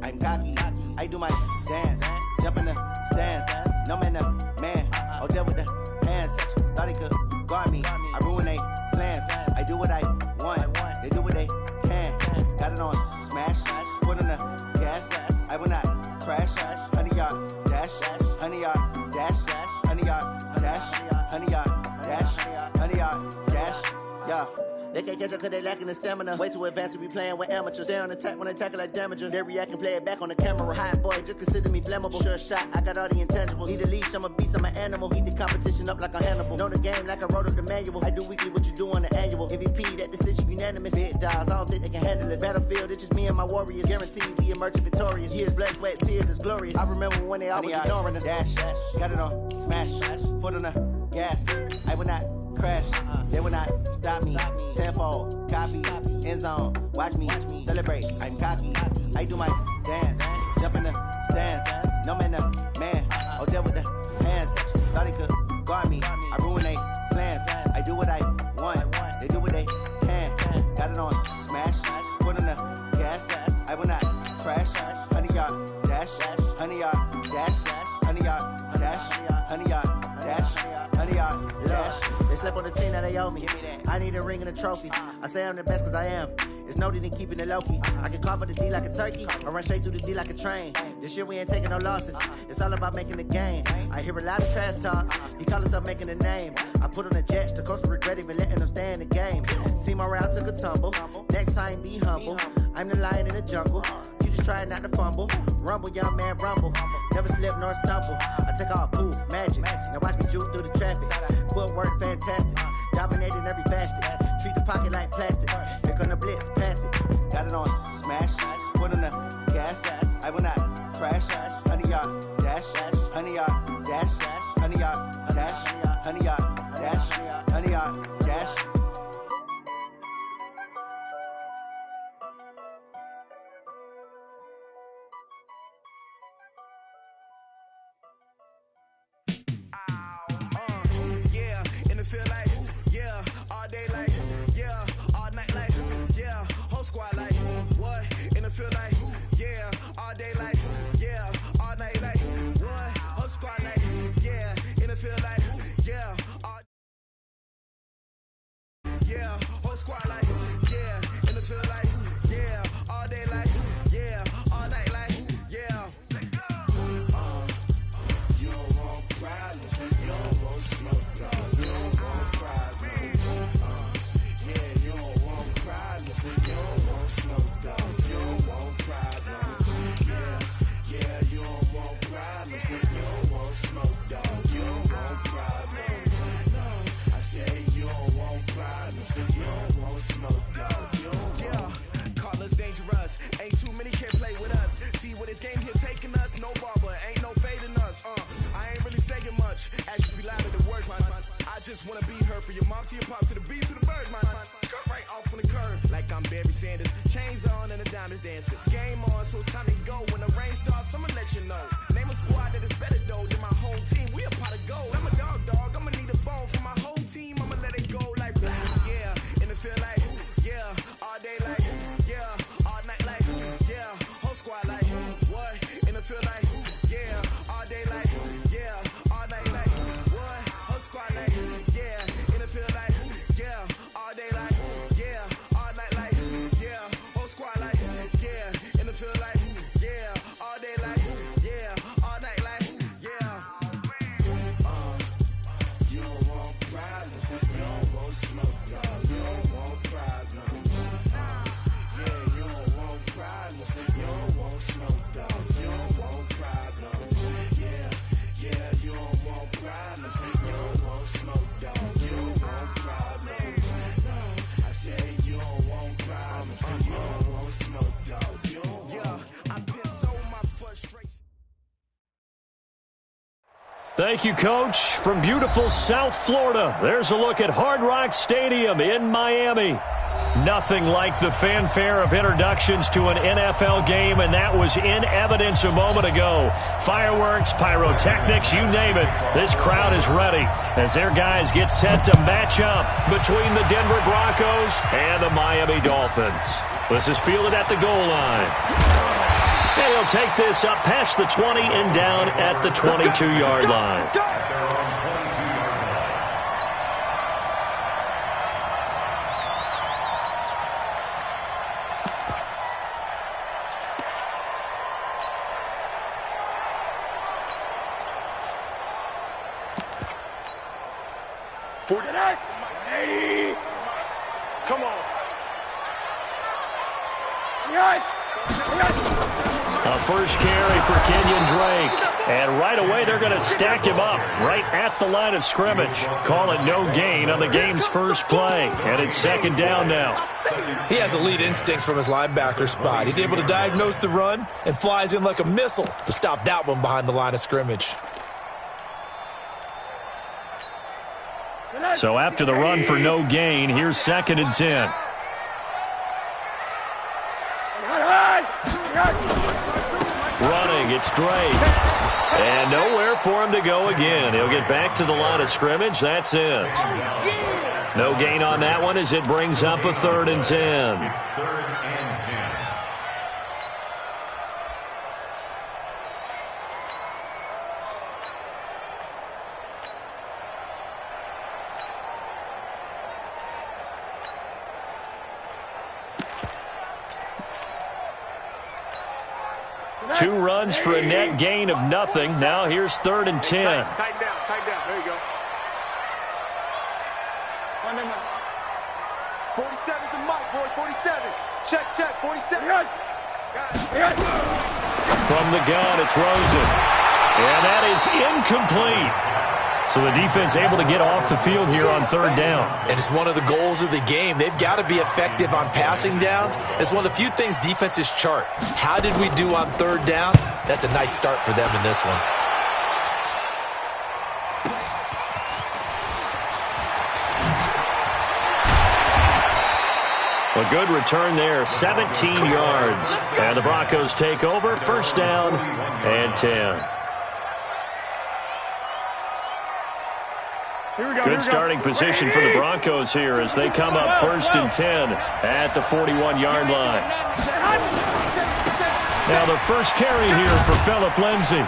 I'm cocky. I do my dance, jump in the stands. No man, man. Oh, there with the hands. Thought he could guard me. I ruin they plans. I do what I want. They do what they can. Got it on smash. Foot on the gas. I will not crash. 100 yard dash. 100 yard dash. 100 yard dash. 100 yard dash. 100 yard dash. Yeah. They can't catch up cause they lacking the stamina. Way too advanced to be playing with amateurs. Stay on attack when they tackle like damager. They react and play it back on the camera. Hot boy, just consider me flammable. Sure shot, I got all the intangibles. Need a leash, I'm a beast, I'm an animal. Eat the competition up like a Hannibal. Know the game like I wrote up the manual. I do weekly what you do on the annual. MVP, that decision unanimous. Big dials, I don't think they can handle this. Battlefield, it's just me and my warriors. Guaranteed we emerging victorious. Years, blood, sweat, tears, it's glorious. I remember when they all was ignoring us. Dash, got it on smash. Foot on the gas. I will not crash, they will not stop me. Tenfold, copy, end zone, watch me celebrate. I'm cocky, I do my dance, jump in the stands. No man, man. Oh, there with the hands. Thought he could guard me. I ruin they plans. I do what I want. They do what they can. Got it on smash, foot on the gas. I will not crash. 100 yard dash, 100 yard dash, 100 yard dash, 100 yard dash, 100 yard dash. Slept on the team that they owe me. I need a ring and a trophy. I say I'm the best cause I am. It's noted in keeping it low-key. I can carve up the D like a turkey or run straight through the D like a train. This year we ain't taking no losses. It's all about making the game. I hear a lot of trash talk. He call himself making a name. I put on the Jets. The coach will regret even letting them stay in the game. Team morale took a tumble. Next time be humble. I'm the lion in the jungle. You just trying not to fumble. Rumble, young man, rumble. Never slip nor stumble. I take off, poof, magic. Now watch me juke through the traffic. Footwork fantastic. Dominating every facet. Treat the pocket like plastic. Here come the blitz, pass it. Got it on smash. Foot on the gas. I will not crash. 100 yard dash. 100 yard dash. 100 yard dash. 100 yard dash. 100 yard dash. Feel like, yeah, all day like, yeah, all night like, yeah, whole squad like, what? In the feel like, yeah, all day like, yeah, all night like, what? Whole squad like, yeah, in the feel like, yeah, all, yeah, whole squad like, yeah, in the feel like, yeah, all day like, yeah, all night like, yeah. You don't want problems, you don't want smoke, no. You don't want smoke, dog. You don't want problems. Yeah, you don't want problems. You don't want smoke, dog. You don't want problems. No, I say you don't want problems. You don't want smoke, dog. Yeah, call us dangerous. Ain't too many can play with us. See what this game here taking us. No barber, ain't no fading us. I ain't really saying much. Actions be louder than words, man. I just wanna be heard from your mom to your pop to the beat to the bird, man. Cut right off on the curb, like I'm Barry Sanders. Chains on and the diamonds dancing. Game on, so it's time to go. When the rain starts, I'ma let you know. Name a squad that is better though than my whole team. We a pot of gold. I'm a dog. I'ma need a bone for my whole team. I'ma let it go like, yeah. In the feel like, yeah. All day like, yeah. All night like, yeah. Whole squad like, what? In the feel like, yeah. All day like, yeah. All night like, what? Whole squad like, yeah. In the feel like, yeah. All day like, yeah. All night like, yeah. Whole squad like, yeah. In the feel like, yeah. All day like, yeah. All night like, yeah. You don't want problems. You don't want smoke, no. You don't want problems. Yeah, you don't want problems. You don't want smoke, dog. You don't want problems. Yeah, you don't want problems. You don't want smoke, dog. You don't want problems. No, I say you don't want problems. You don't want smoke, dog. You don't want. Yeah, I piss so my frustration. Thank you, Coach. From beautiful South Florida, there's a look at Hard Rock Stadium in Miami. Nothing like the fanfare of introductions to an NFL game, and that was in evidence a moment ago. Fireworks, pyrotechnics, you name it. This crowd is ready as their guys get set to match up between the Denver Broncos and the Miami Dolphins. This is fielded at the goal line. And he'll take this up past the 20 and down at the 22-yard line. Come on. A first carry for Kenyon Drake. And right away, they're going to stack him up right at the line of scrimmage. Call it no gain on the game's first play. And it's second down now. He has elite instincts from his linebacker spot. He's able to diagnose the run and flies in like a missile to stop that one behind the line of scrimmage. So after the run for no gain, here's second and 10. Running, it's Drake. And nowhere for him to go again. He'll get back to the line of scrimmage. That's it. No gain on that one as it brings up a third and 10. 2 runs for a net gain of nothing. Now here's third and 10. Tighten down. There you go. 47's the mic, boy. 47. Check. 47. From the gun, it's Rosen. And that is incomplete. So the defense able to get off the field here on third down. And it's one of the goals of the game. They've got to be effective on passing downs. It's one of the few things defenses chart. How did we do on third down? That's a nice start for them in this one. A good return there, 17 yards. And the Broncos take over, first down and 10. Good starting position for the Broncos here as they come up first and 10 at the 41-yard line. Now the first carry here for Phillip Lindsay.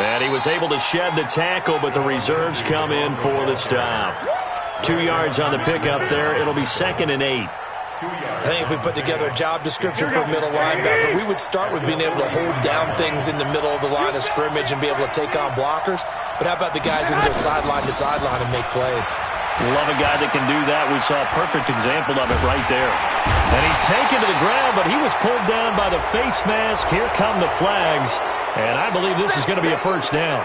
And he was able to shed the tackle, but the reserves come in for the stop. 2 yards on the pickup there. It'll be second and 8. I think if we put together a job description for a middle linebacker, we would start with being able to hold down things in the middle of the line of scrimmage and be able to take on blockers. But how about the guys who can go sideline to sideline and make plays? Love a guy that can do that. We saw a perfect example of it right there. And he's taken to the ground, but he was pulled down by the face mask. Here come the flags. And I believe this is going to be a first down.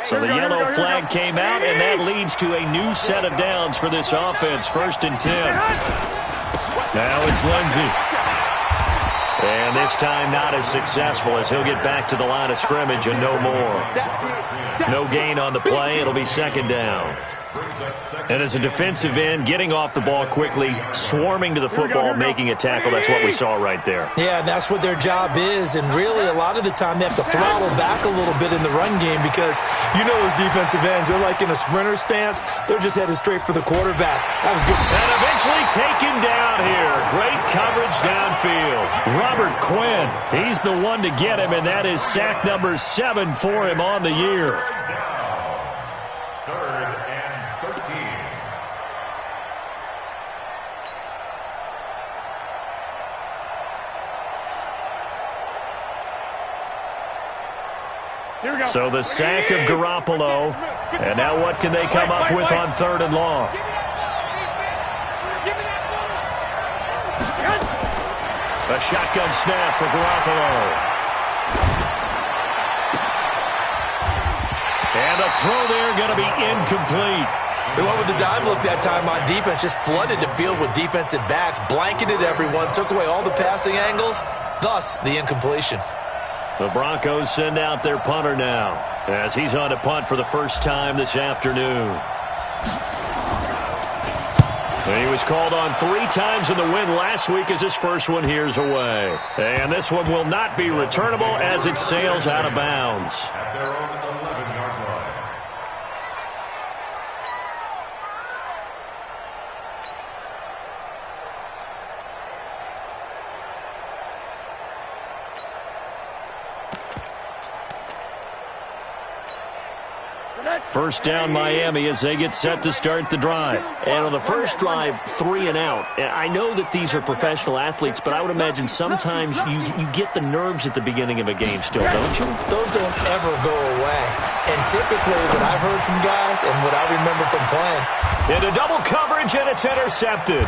So the yellow flag came out, and that leads to a new set of downs for this offense. First and 10. Now it's Lindsay. And this time not as successful as he'll get back to the line of scrimmage and no more. No gain on the play. It'll be second down. And as a defensive end, getting off the ball quickly, swarming to the football, making a tackle, that's what we saw right there. Yeah, and that's what their job is. And really, a lot of the time, they have to throttle back a little bit in the run game because you know those defensive ends, they're like in a sprinter stance. They're just headed straight for the quarterback. That was good. And eventually taken down here. Great coverage downfield. Robert Quinn, he's the one to get him, and that is sack number 7 for him on the year. So the sack of Garoppolo. And now what can they come up with on third and long? A shotgun snap for Garoppolo. And the throw there going to be incomplete. They went with the dime look that time on defense, just flooded the field with defensive backs, blanketed everyone, took away all the passing angles, thus the incompletion. The Broncos send out their punter now as he's on to punt for the first time this afternoon. And he was called on 3 times in the win last week as his first one here's away. And this one will not be returnable as it sails out of bounds. First down Miami as they get set to start the drive. And on the first drive, 3 and out. I know that these are professional athletes, but I would imagine sometimes you get the nerves at the beginning of a game still, don't you? Those don't ever go away. And typically what I've heard from guys and what I remember from playing. Into double coverage, and it's intercepted.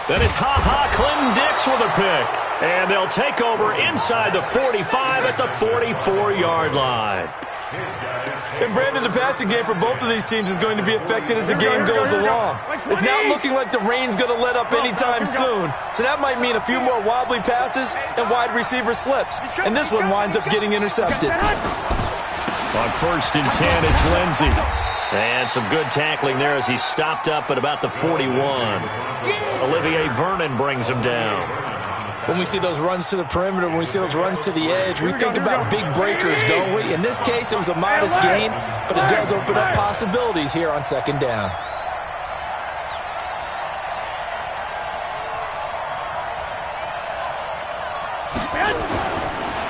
Then it's Clinton Dix with a pick. And they'll take over inside the 45 at the 44-yard line. And Brandon, the passing game for both of these teams is going to be affected as the game goes along. It's not looking like the rain's going to let up anytime soon. So that might mean a few more wobbly passes and wide receiver slips. And this one winds up getting intercepted. On 1st and 10, it's Lindsey. And some good tackling there as he stopped up at about the 41. Olivier Vernon brings him down. When we see those runs to the perimeter, when we see those runs to the edge, we think about big breakers, don't we? In this case, it was a modest gain, but it does open up possibilities here on 2nd down.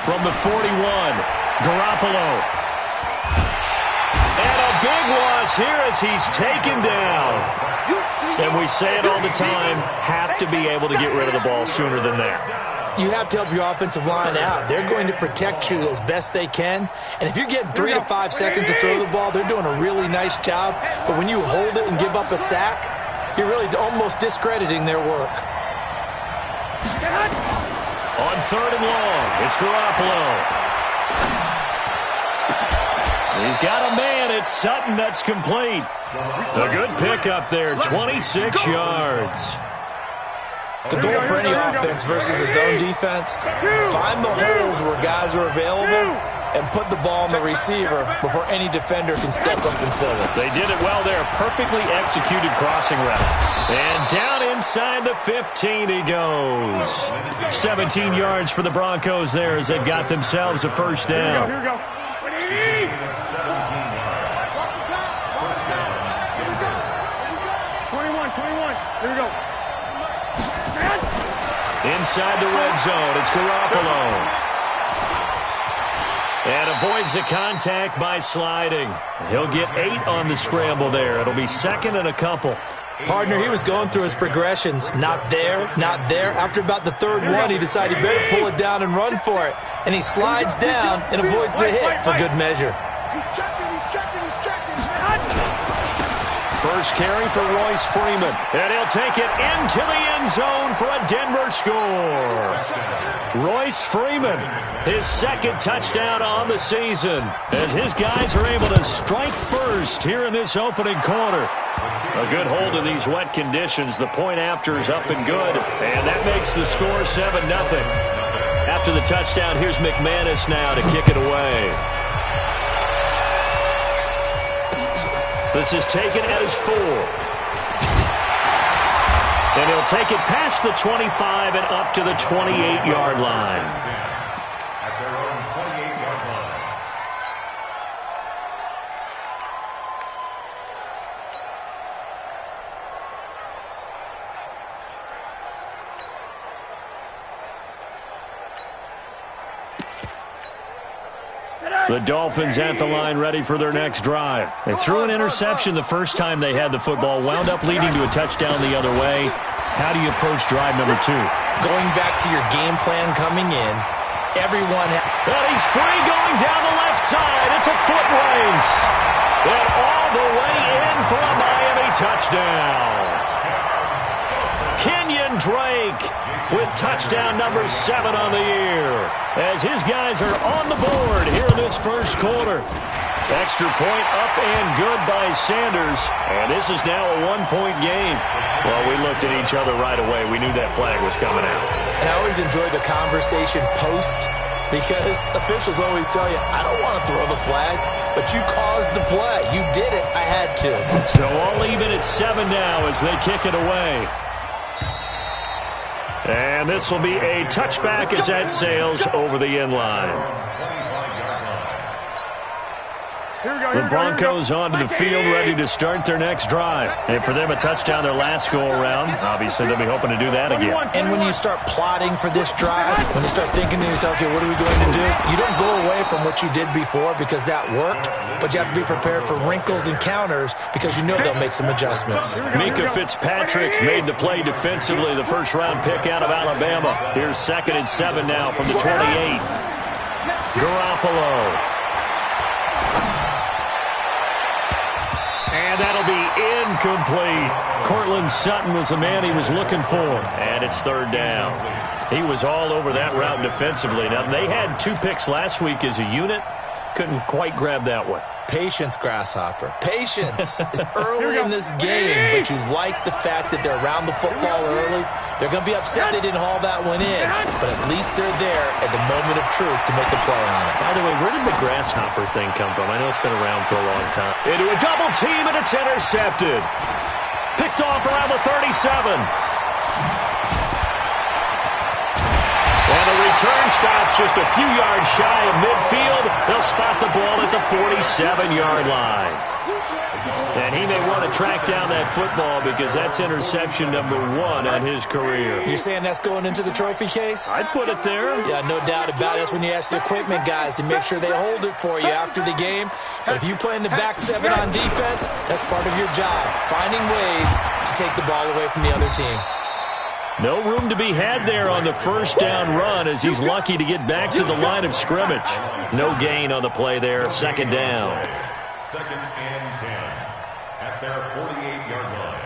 From the 41, Garoppolo. And a big loss here as he's taken down. And we say it all the time, have to be able to get rid of the ball sooner than that. You have to help your offensive line out. They're going to protect you as best they can. And if you're getting 3 to 5 seconds to throw the ball, they're doing a really nice job. But when you hold it and give up a sack, you're really almost discrediting their work. On 3rd and long, it's Garoppolo. He's got a man. It's Sutton that's complete. A good pickup there, 26 yards. The goal for any offense versus his own defense, find the holes where guys are available and put the ball on the receiver before any defender can step up and fill it. They did it well there. Perfectly executed crossing route. And down inside the 15 he goes. 17 yards for the Broncos there as they've got themselves a first down. Here we go. Here we go. 21. Here we go. Inside the red zone, it's Garoppolo. And avoids the contact by sliding. He'll get 8 on the scramble there. It'll be 2nd and a couple. Partner, he was going through his progressions. Not there, not there. After about the 3rd one, he decided he better pull it down and run for it. And he slides down and avoids the hit for good measure. He's checking. First carry for Royce Freeman. And he'll take it into the end zone for a Denver score. Royce Freeman, his 2nd touchdown on the season, as his guys are able to strike first here in this opening quarter. A good hold of these wet conditions. The point after is up and good, and that makes the score 7-0. After the touchdown, here's McManus now to kick it away. This is taken at his 4. And he'll take it past the 25 and up to the 28-yard line. At their own 28-yard line. The Dolphins at the line ready for their next drive. They threw an interception the first time they had the football, wound up leading to a touchdown the other way. How do you approach drive number 2? Going back to your game plan coming in, everyone... And he's free going down the left side. It's a foot race. And all the way in for a Miami touchdown. Kenyon Drake with touchdown number 7 on the year, as his guys are on the board here in this first quarter. Extra point up and good by Sanders, and this is now a 1-point game. Well, we looked at each other right away. We knew that flag was coming out. And I always enjoy the conversation post, because officials always tell you, I don't want to throw the flag, but you caused the play. You did it. I had to. So all even at 7 now as they kick it away. And this will be a touchback as that sails over the end line. The Broncos onto the field, ready to start their next drive. And for them, a touchdown their last go-around. Obviously, they'll be hoping to do that again. And when you start plotting for this drive, when you start thinking to yourself, okay, what are we going to do? You don't go away from what you did before because that worked, but you have to be prepared for wrinkles and counters because you know they'll make some adjustments. Mika Fitzpatrick made the play defensively, the first-round pick out of Alabama. Here's 2nd and 7 now from the 28. Garoppolo. And that'll be incomplete. Cortland Sutton was the man he was looking for. And it's 3rd down. He was all over that route defensively. Now, they had 2 picks last week as a unit. Couldn't quite grab that one. Patience, Grasshopper. Patience. It's early in this game, but you like the fact that they're around the football early. They're going to be upset they didn't haul that one in, but at least they're there at the moment of truth to make a play on it. By the way, where did the Grasshopper thing come from? I know it's been around for a long time. Into a double team, and it's intercepted. Picked off around the 37. And the return stops just a few yards shy of midfield. They'll spot the ball at the 47-yard line. And he may want to track down that football because that's interception number 1 on his career. You're saying that's going into the trophy case? I'd put it there. Yeah, no doubt about it. That's when you ask the equipment guys to make sure they hold it for you after the game. But if you play in the back 7 on defense, that's part of your job, finding ways to take the ball away from the other team. No room to be had there on the first down run as he's lucky to get back to the line of scrimmage. No gain on the play there, 2nd down. 2nd and 10 at their 48-yard line.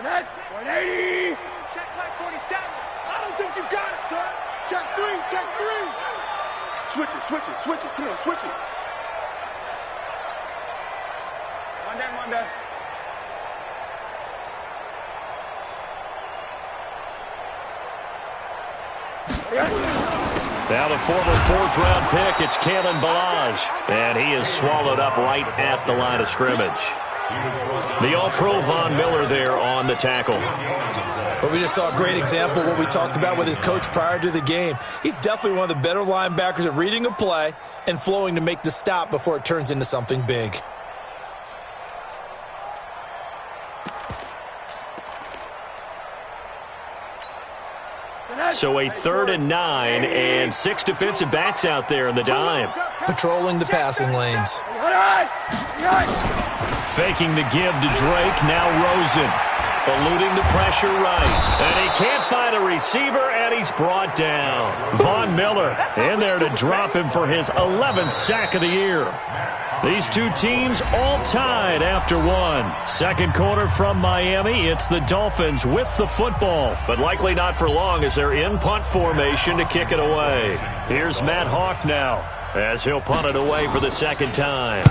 180. Check my 47. I don't think you got it, son. Check 3, check 3. Switch it. Come on, switch it. One down. Now the former 4th-round pick, it's Kalen Ballage, and he is swallowed up right at the line of scrimmage. The All-Pro Von Miller there on the tackle. Well, we just saw a great example of what we talked about with his coach prior to the game. He's definitely one of the better linebackers at reading a play and flowing to make the stop before it turns into something big. So a 3rd and 9 and 6 defensive backs out there in the dime. Patrolling the passing lanes. Faking the give to Drake, now Rosen. Eluding the pressure right. And he can't find a receiver, and he's brought down. Von Miller in there to drop him for his 11th sack of the year. These 2 teams all tied after 1. 2nd quarter from Miami. It's the Dolphins with the football, but likely not for long as they're in punt formation to kick it away. Here's Matt Hawk now as he'll punt it away for the 2nd time.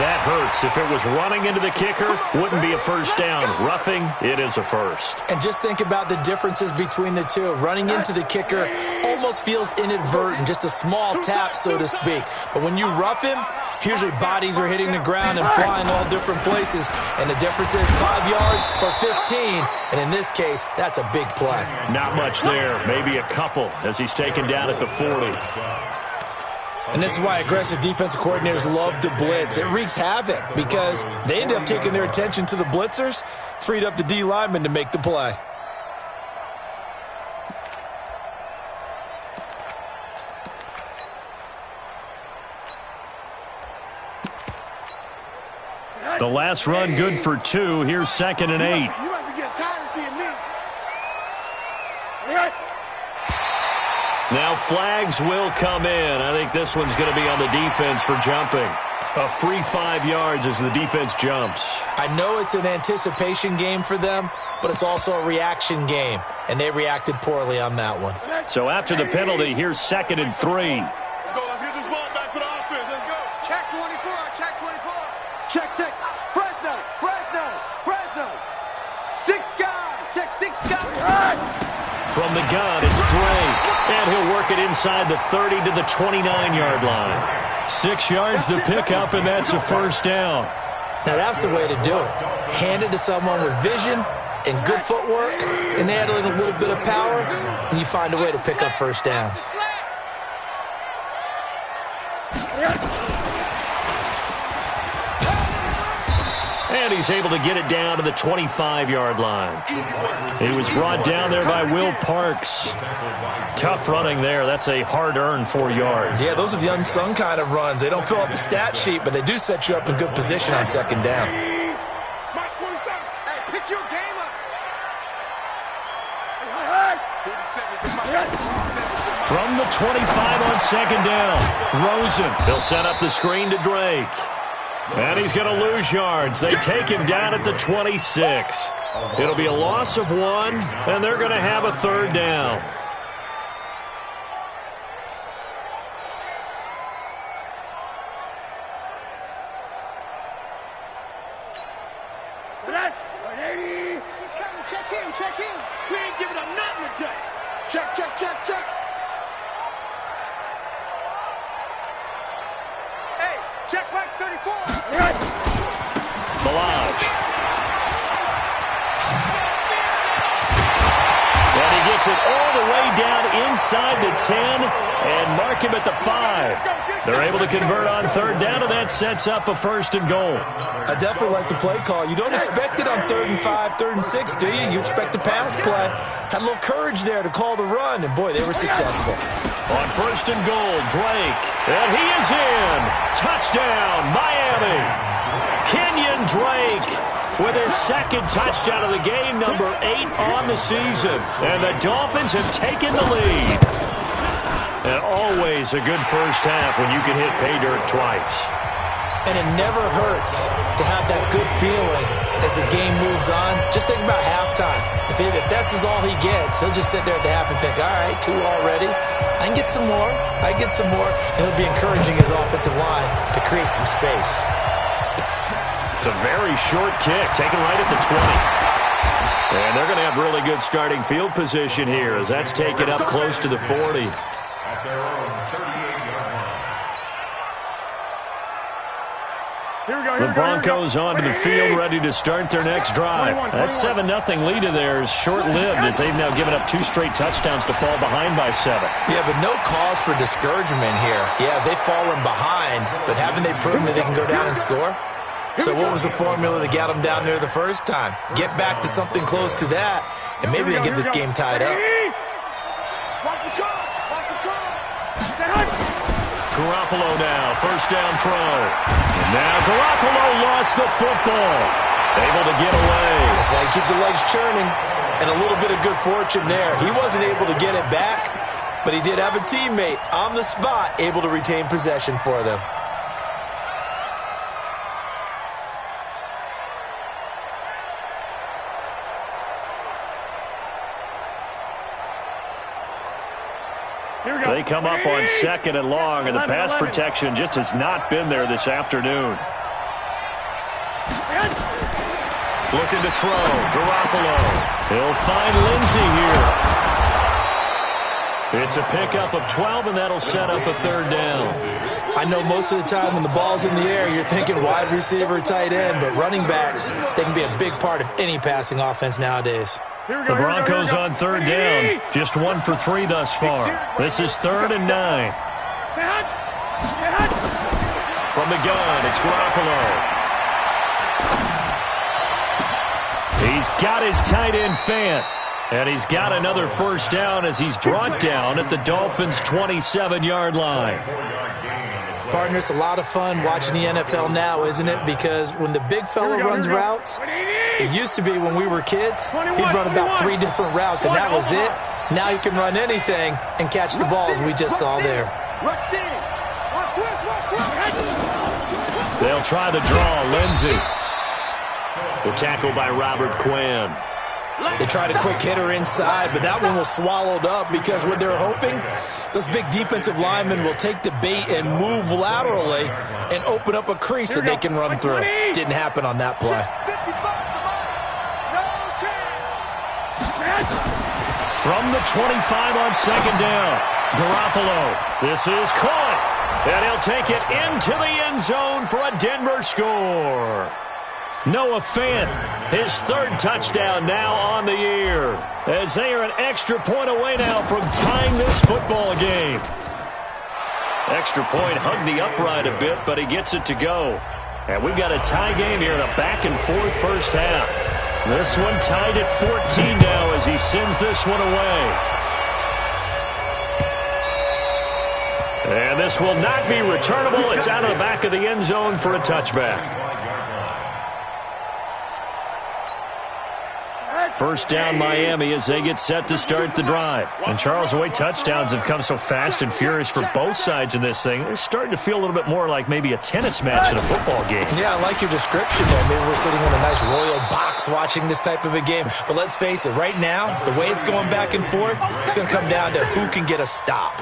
That hurts. If it was running into the kicker, wouldn't be a first down. Roughing, it is a first. And just think about the differences between the two. Running into the kicker almost feels inadvertent, just a small tap, so to speak. But when you rough him, usually bodies are hitting the ground and flying all different places. And the difference is 5 yards or 15. And in this case, that's a big play. Not much there. Maybe a couple as he's taken down at the 40. And this is why aggressive defensive coordinators love to blitz. It wreaks havoc because they end up taking their attention to the blitzers, freed up the D lineman to make the play. The last run good for 2. Here's 2nd and 8. You might be getting tired of seeing me. Now flags will come in. I think this one's going to be on the defense for jumping. A free 5 yards as the defense jumps. I know it's an anticipation game for them, but it's also a reaction game, and they reacted poorly on that one. So after the penalty, here's 2nd and 3. Let's go. Let's get this ball back for the offense. Let's go. Check 24. Check 24. Check. Fresno. 6 guys. Check 6 guys. From the gun, it's Drake. And he'll work it inside the 30 to the 29-yard line. 6 yards the pickup, and that's a first down. Now that's the way to do it. Hand it to someone with vision and good footwork and add in a little bit of power, and you find a way to pick up first downs. And he's able to get it down to the 25-yard line. He was brought down there by Will Parks. Tough running there. That's a hard-earned 4 yards. Yeah, those are the unsung kind of runs. They don't fill up the stat sheet, but they do set you up in good position on second down. From the 25 on second down, Rosen. He'll set up the screen to Drake. And he's going to lose yards. They take him down at the 26. It'll be a loss of 1, and they're going to have a third down. He's coming. Check in, check in. We ain't giving up nothing today. Check, check, check, check. Hey, check back 34. Balaj. And he gets it all the way down inside the 10 and mark him at the 5. They're able to convert on third down, and that sets up a 1st and goal. I definitely like the play call. You don't expect it on 3rd and 5, 3rd and 6, do you? You expect a pass play. Had a little courage there to call the run, and boy, they were successful. On 1st and goal, Drake. And he is in. Touchdown, Miami. Kenyon Drake with his 2nd touchdown of the game, number 8 on the season. And the Dolphins have taken the lead. And always a good first half when you can hit pay dirt twice. And it never hurts to have that good feeling as the game moves on. Just think about halftime. If that's all he gets, he'll just sit there at the half and think, all right, 2 already. I can get some more. I can get some more. And he'll be encouraging his offensive line to create some space. It's a very short kick, taken right at the 20. And they're going to have really good starting field position here as that's taken up close to the 40. At their own 38-yard line. The Broncos onto the field, ready to start their next drive. That 7-0 lead of theirs short-lived as they've now given up 2 straight touchdowns to fall behind by 7. Yeah, but no cause for discouragement here. Yeah, they've fallen behind, but haven't they proven that they can go down and score? So what was the formula that got them down there the first time? Get back to something close to that, and maybe they get this game tied up. Garoppolo now, 1st down throw. And now Garoppolo lost the football. Able to get away. That's why you keep the legs churning. And a little bit of good fortune there. He wasn't able to get it back, but he did have a teammate on the spot able to retain possession for them. They come up on 2nd and long, and the pass protection just has not been there this afternoon. Looking to throw. Garoppolo. He'll find Lindsey here. It's a pickup of 12, and that'll set up a 3rd down. I know most of the time when the ball's in the air, you're thinking wide receiver, tight end, but running backs, they can be a big part of any passing offense nowadays. The Broncos on 3rd down. Just 1 for 3 thus far. This is 3rd and 9. From the gun, it's Garoppolo. He's got his tight end Fant. And he's got another 1st down as he's brought down at the Dolphins' 27-yard line. Partner, it's a lot of fun watching the NFL now, isn't it? Because when the big fella runs routes, it used to be when we were kids, he'd run about 3 different routes, and that was it. Now he can run anything and catch the balls we just saw there. They'll try the draw. Lindsey. The tackle by Robert Quinn. They tried a quick hitter inside, but that one was swallowed up because what they're hoping, those big defensive linemen will take the bait and move laterally and open up a crease that they can run through. Didn't happen on that play. From the 25 on 2nd down, Garoppolo. This is caught, and he'll take it into the end zone for a Denver score. Noah Fant, his third touchdown now on the year, as they are an extra point away now from tying this football game. Extra point hugged the upright a bit, but he gets it to go. And we've got a tie game here in a back-and-forth first half. This one tied at 14 now as he sends this one away. And this will not be returnable. It's out of the back of the end zone for a touchback. First down Miami as they get set to start the drive. And Charles, the way touchdowns have come so fast and furious for both sides in this thing, it's starting to feel a little bit more like maybe a tennis match in a football game. Yeah, I like your description there. Maybe we're sitting in a nice royal box watching this type of a game. But let's face it, right now, the way it's going back and forth, it's going to come down to who can get a stop.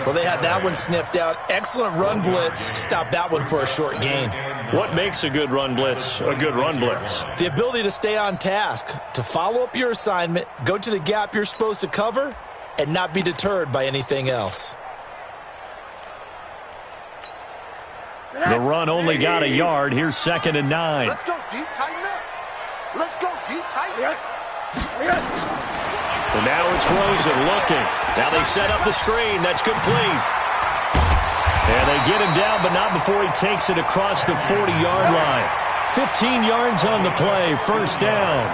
Well, they had that one sniffed out. Excellent run blitz. Stop that one for a short gain. What makes a good run blitz a good run blitz? The ability to stay on task, to follow up your assignment, go to the gap you're supposed to cover, and not be deterred by anything else. The run only got a yard. Here's 2nd and 9. Let's go deep, tighten up. Let's go deep, tighten up. And now it's Rosen looking. Now they set up the screen. That's complete. And they get him down, but not before he takes it across the 40-yard line. 15 yards on the play, first down.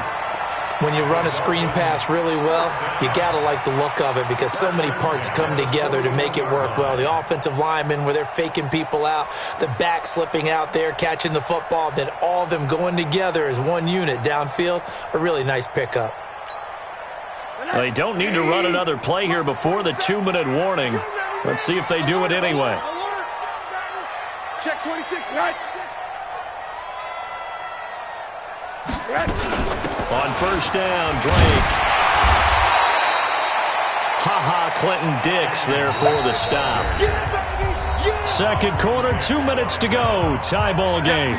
When you run a screen pass really well, you got to like the look of it because so many parts come together to make it work well. The offensive linemen, where they're faking people out, the back slipping out there, catching the football, then all of them going together as one unit downfield, a really nice pickup. They don't need to run another play here before the 2-minute warning. Let's see if they do it anyway. Check 26, right. On first down, Drake. Clinton Dix there for the stop. Second quarter, 2 minutes to go. Tie ball game.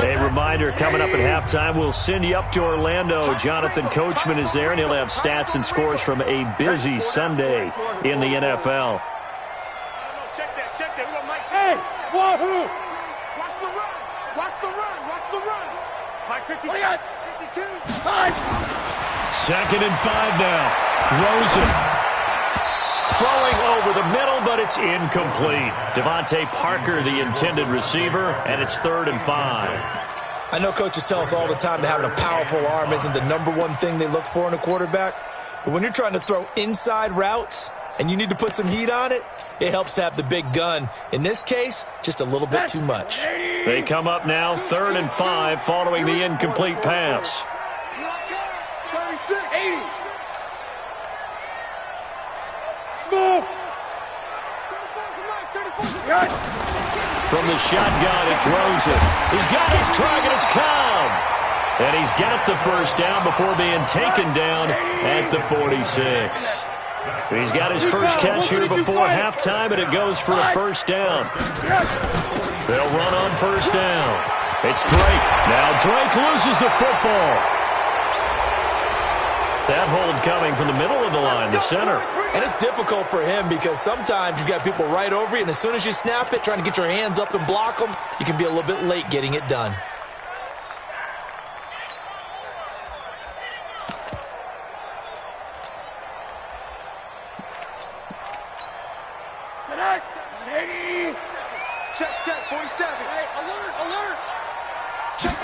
A reminder, coming up at halftime, we'll send you up to Orlando. Jonathan Coachman is there, and he'll have stats and scores from a busy Sunday in the NFL. Check that. We got Mike. Hey, wahoo! Watch the run. Watch the run. Mike 52. 5. 2nd and 5 now. Rosen throwing over the middle, but it's incomplete. Devontae Parker, the intended receiver, and it's 3rd and 5. I know coaches tell us all the time that having a powerful arm isn't the number one thing they look for in a quarterback. But when you're trying to throw inside routes and you need to put some heat on it, it helps to have the big gun. In this case, just a little bit too much. They come up now, 3rd and 5, following the incomplete pass. 36. 80. Small. From the shotgun, it's Rosen. He's got his target. It's Cobb. And he's got the first down before being taken down at the 46. He's got his first catch here before halftime, and it goes for a first down. They'll run on first down. It's Drake. Now Drake loses the football. That hold coming from the middle of the line, the center. And it's difficult for him because sometimes you've got people right over you, and as soon as you snap it, trying to get your hands up and block them, you can be a little bit late getting it done. Check, 47. Hey, alert. Check.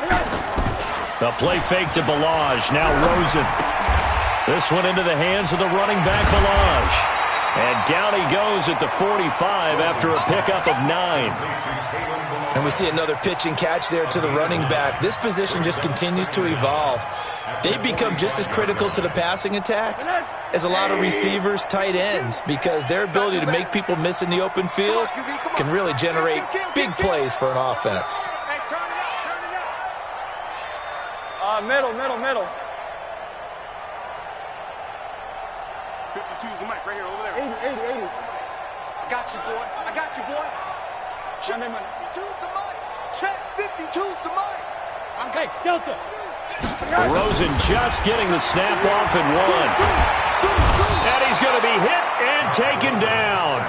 The play fake to Balaj. Now Rosen. This one into the hands of the running back, Balaj. And down he goes at the 45 after a pickup of 9. And we see another pitch and catch there to the running back. This position just continues to evolve. They become just as critical to the passing attack as a lot of receivers, tight ends, because their ability to make people miss in the open field can really generate big plays for an offense. Middle. 52's the mic right here, over there. 80. I got you, boy. Check 52's the mic. Check 52's the mic. Hey, Delta. Rosen just getting the snap off and one. And he's going to be hit and taken down.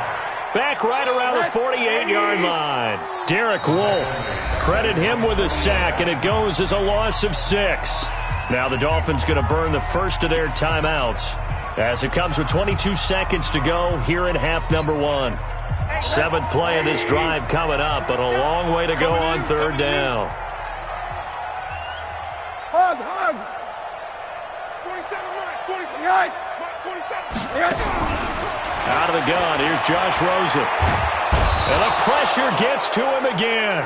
Back right around the 48-yard line. Derek Wolfe, credit him with a sack, and it goes as a loss of 6. Now the Dolphins going to burn the first of their timeouts as it comes with 22 seconds to go here in half number 1. 7th play of this drive coming up, but a long way to go on 3rd down. Hug. 47. Out of the gun, here's Josh Rosen. And the pressure gets to him again.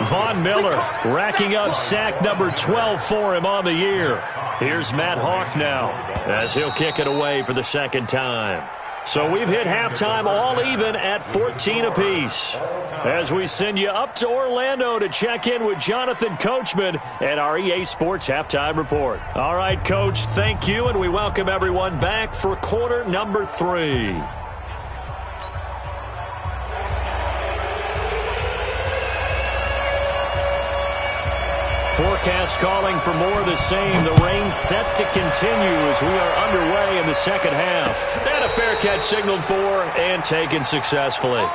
Von Miller racking up sack number 12 for him on the year. Here's Matt Hawk now as he'll kick it away for the 2nd time. So we've hit halftime all even at 14 apiece. As we send you up to Orlando to check in with Jonathan Coachman at our EA Sports Halftime Report. All right, Coach, thank you, and we welcome everyone back for quarter number 3. Forecast calling for more of the same. The rain set to continue as we are underway in the 2nd half. And a fair catch signaled for and taken successfully.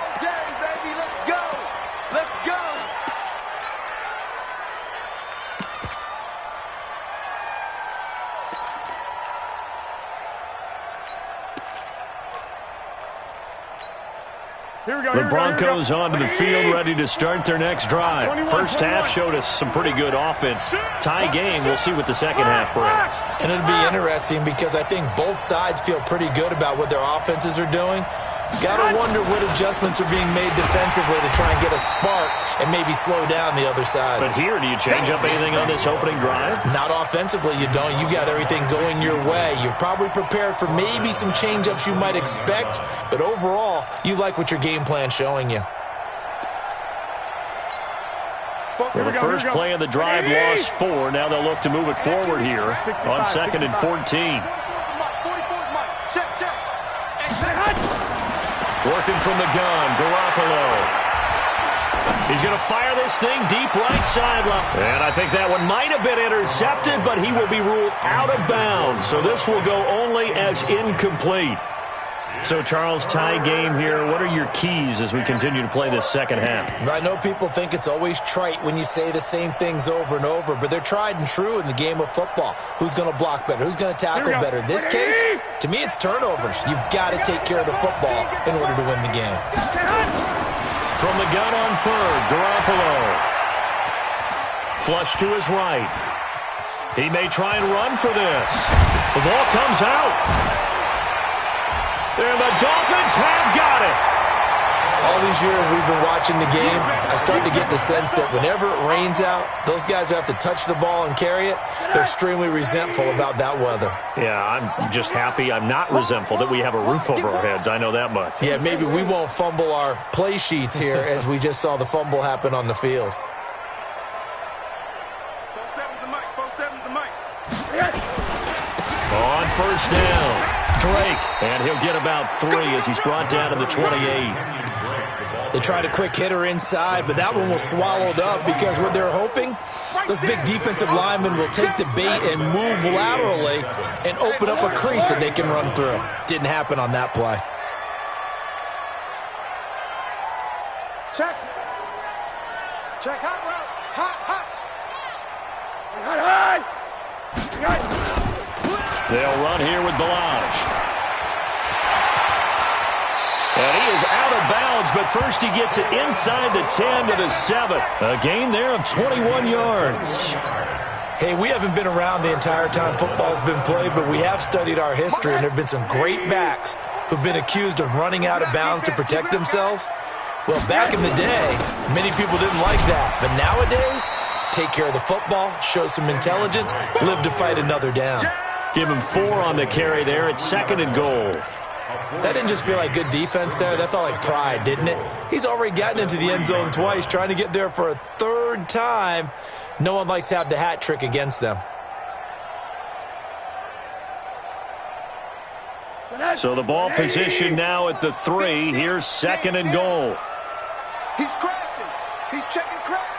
The Broncos onto the field, ready to start their next drive. First half showed us some pretty good offense. Tie game, we'll see what the 2nd half brings. And it'll be interesting because I think both sides feel pretty good about what their offenses are doing. Got to wonder what adjustments are being made defensively to try and get a spark and maybe slow down the other side. But here, do you change up anything on this opening drive? Not offensively, you don't. You got everything going your way. You've probably prepared for maybe some change-ups you might expect, but overall, you like what your game plan's showing you. Well, the first play of the drive lost 4. Now they'll look to move it forward here on 2nd and 14. Working from the gun, Garoppolo. He's going to fire this thing deep right sideline. And I think that one might have been intercepted, but he will be ruled out of bounds. So this will go only as incomplete. So, Charles, tie game here. What are your keys as we continue to play this 2nd half? I know people think it's always trite when you say the same things over and over, but they're tried and true in the game of football. Who's going to block better? Who's going to tackle better? In this case, to me, it's turnovers. You've got to take care of the football in order to win the game. From the gun on 3rd, Garoppolo. Flush to his right. He may try and run for this. The ball comes out. And the Dolphins have got it. All these years we've been watching the game, I start to get the sense that whenever it rains out, those guys who have to touch the ball and carry it, they're extremely resentful about that weather. Yeah, I'm just happy I'm not resentful that we have a roof over our heads. I know that much. Yeah, maybe we won't fumble our play sheets here as we just saw the fumble happen on the field. 4-7's the mic. On 1st down. Drake, and he'll get about 3 as he's brought down to the 28. They tried a quick hitter inside, but that one was swallowed up because what they're hoping, those big defensive linemen will take the bait and move laterally and open up a crease that they can run through. Didn't happen on that play. Check hot route. Hot. They'll run here with Balaj. And he is out of bounds, but first he gets it inside the 10 to the 7. A gain there of 21 yards. Hey, we haven't been around the entire time football's been played, but we have studied our history, and there have been some great backs who've been accused of running out of bounds to protect themselves. Well, back in the day, many people didn't like that. But nowadays, take care of the football, show some intelligence, live to fight another down. Give him 4 on the carry there at 2nd and goal. That didn't just feel like good defense there. That felt like pride, didn't it? He's already gotten into the end zone twice, trying to get there for a 3rd time. No one likes to have the hat trick against them. So the ball position now at the 3. Here's 2nd and goal. He's crashing. He's checking crash.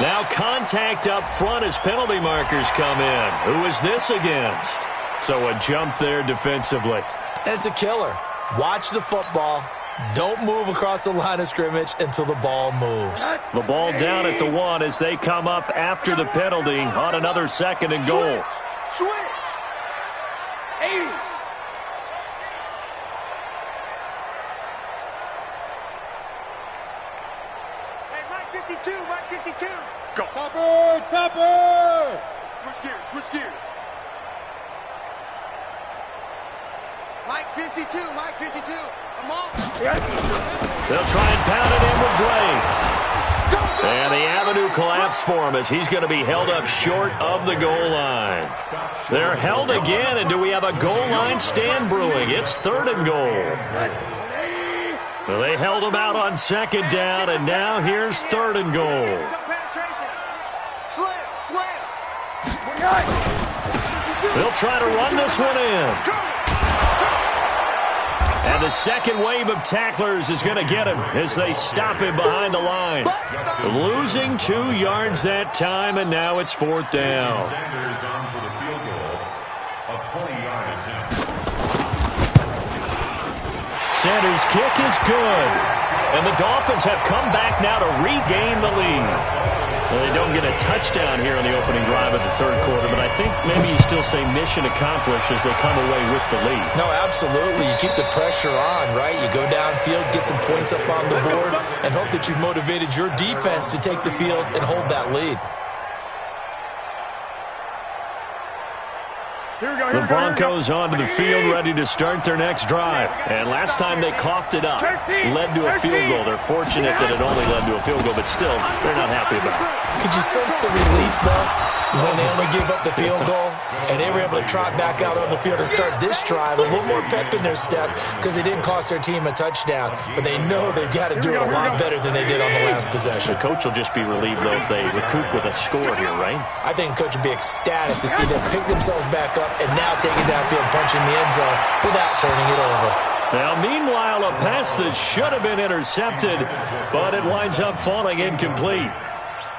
Now contact up front as penalty markers come in. Who is this against? So a jump there defensively. And it's a killer. Watch the football. Don't move across the line of scrimmage until the ball moves. The ball down at the 1 as they come up after the penalty on another 2nd and goal. Switch. 80. Hey, Mike 52, Mike 52. Go. Topper. Switch gears. Mike 52, Mike 52. Come on. They'll try and pound it in with Dre. And the avenue collapsed for him as he's going to be held up short of the goal line. They're held again, and do we have a goal line stand brewing? It's 3rd and goal. Well, they held him out on 2nd down, and now here's 3rd and goal. Slam. They'll try to run this one in. And the second wave of tacklers is going to get him as they stop him behind the line. Losing 2 yards that time, and now it's 4th down. Sanders on for the field goal, a 20-yard attempt. Sanders' kick is good. And the Dolphins have come back now to regain the lead. Well, they don't get a touchdown here on the opening drive of the 3rd quarter, but I think maybe you still say mission accomplished as they come away with the lead. No, absolutely. You keep the pressure on, right? You go downfield, get some points up on the board, and hope that you've motivated your defense to take the field and hold that lead. The Broncos onto the field ready to start their next drive. And last time they coughed it up, led to a field goal. They're fortunate that it only led to a field goal, but still, they're not happy about it. Could you sense the relief, though, when they only gave up the field goal and they were able to trot back out on the field and start this drive, a little more pep in their step because they didn't cost their team a touchdown, but they know they've got to do it a lot better than they did on the last possession. The coach will just be relieved, though, if they recoup with a score here, right? I think the coach would be ecstatic to see them pick themselves back up and now take it downfield, punching the end zone without turning it over. Now, meanwhile, a pass that should have been intercepted, but it winds up falling incomplete.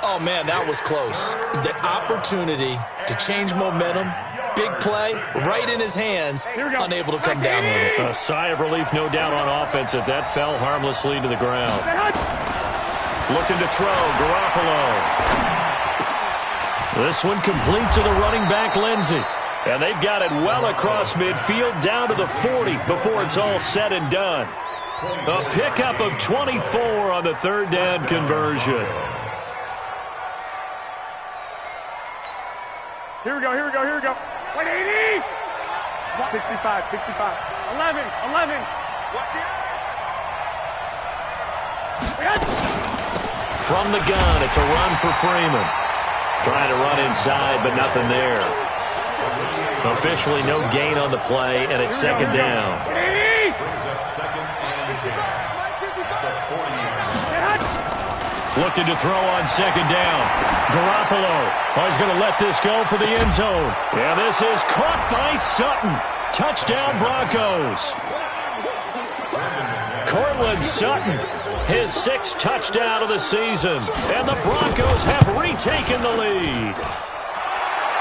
Oh, man, that was close. The opportunity to change momentum, big play, right in his hands, unable to come down with it. A sigh of relief, no doubt, on offense that that fell harmlessly to the ground. Looking to throw, Garoppolo. This one complete to the running back, Lindsey. And they've got it well across midfield, down to the 40 before it's all said and done. A pickup of 24 on the 3rd down conversion. Here we go. 180. 65. 11. From the gun, it's a run for Freeman. Trying to run inside, but nothing there. Officially no gain on the play, and it's 2nd down. Looking to throw on 2nd down. Garoppolo is going to let this go for the end zone. And this is caught by Sutton. Touchdown, Broncos. Cortland Sutton, his 6th touchdown of the season. And the Broncos have retaken the lead.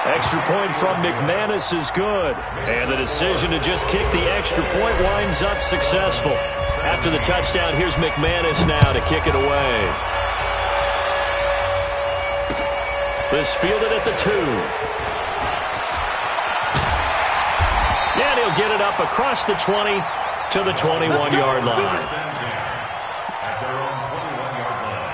Extra point from McManus is good. And the decision to just kick the extra point winds up successful. After the touchdown, here's McManus now to kick it away. This fielded at the 2. And he'll get it up across the 20 to the 21-yard line. At their own 21-yard line.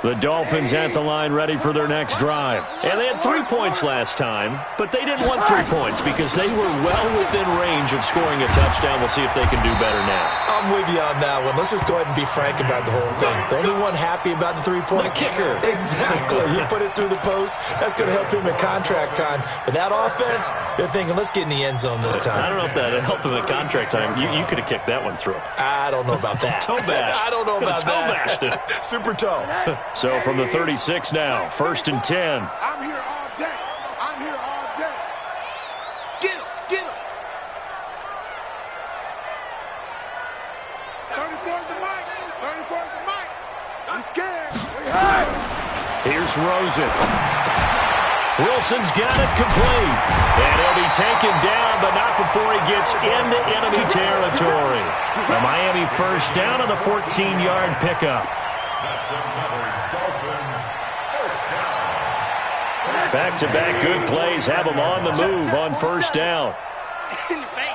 The Dolphins at the line ready for their next drive. And they had 3 points last time, but they didn't want 3 points because they were well within range of scoring a touchdown. We'll see if they can do better now. I'm with you on that one. Let's just go ahead and be frank about the whole thing. The only one happy about the 3-point? The kicker. Exactly. He put it through the post. That's going to help him in contract time. But that offense, they're thinking, let's get in the end zone this time. I don't know if that helped him in contract time. You could have kicked that one through. I don't know about that. Toe bash. I don't know about Toe bashed it. Super toe. So from the 36 now, 1st and 10. I'm here all day. I'm here all day. Get him. Get him. 34 is the mic. 34 is the mic. He's scared. Here's Rosen. Wilson's got it complete. And he'll be taken down, but not before he gets into enemy territory. A Miami first down on the 14-yard pickup. That's another Dolphins first down. Back-to-back good plays have him on the move on first down. In the face.